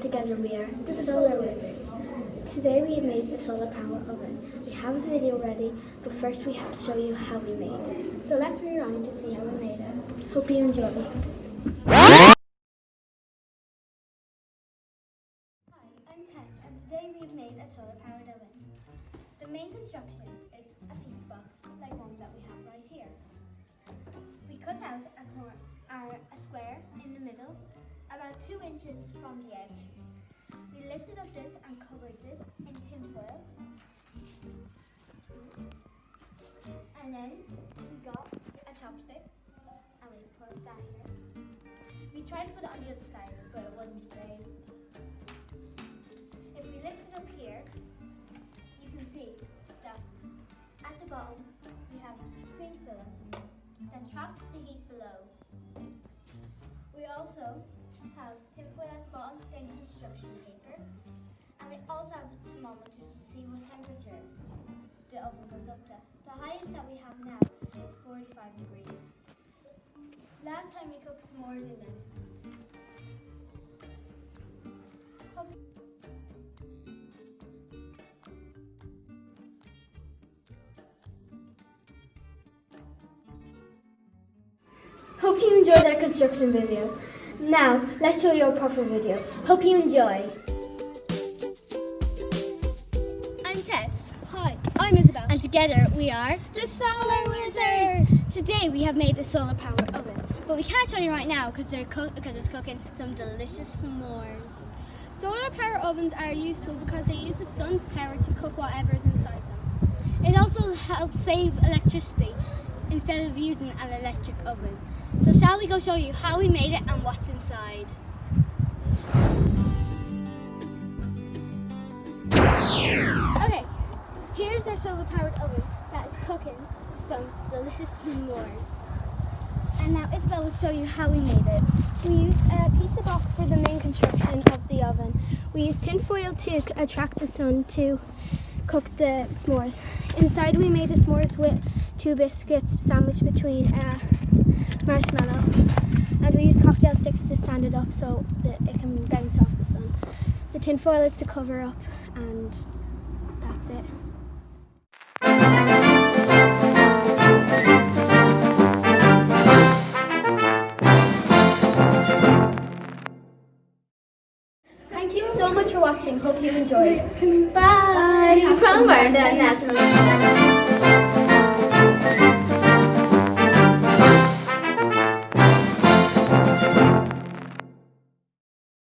and together we are the Solar Wizards. Today we have made a solar power oven. We have a video ready, but first we have to show you how we made it. So let's rewind to see how we made it. Hope you enjoy. Hi, I'm Tess, and today we've made a solar powered oven. The main construction is a pizza box like one that we have right here. We cut out a square in the middle, about 2 inches from the edge. We lifted up this and covered this in tin foil. And then we got a chopstick and we put that here. We tried to put it on the other side, but it wouldn't stay. If we lift it up here, you can see that at the bottom we have cling film that traps the heat below. We also have tin foil at the bottom, then construction paper, and we also have a thermometer to see what temperature the oven goes up to. The highest that we have now is 45 degrees. Last time we cooked s'mores in them. Hope you enjoyed our construction video. Now, let's show you a proper video. Hope you enjoy. I'm Tess. Hi, I'm Isabel. And together we are The Solar Wizards! Today we have made a solar powered oven, but we can't show you right now because it's cooking some delicious s'mores. Solar power ovens are useful because they use the sun's power to cook whatever is inside them. It also helps save electricity instead of using an electric oven. So shall we go show you how we made it and what's inside? Okay, here's our solar powered oven that is cooking some delicious s'mores. And now Isabel will show you how we made it. We used a pizza box for the main construction of the oven. We used tin foil to attract the sun to cook the s'mores. Inside we made the s'mores with 2 biscuits sandwiched between a marshmallow, and we used cocktail sticks to stand it up so that it can bounce off the sun. The tin foil is to cover up, and that's it. Thank you so much for watching. Hope you enjoyed. Bye! From Barntown NS.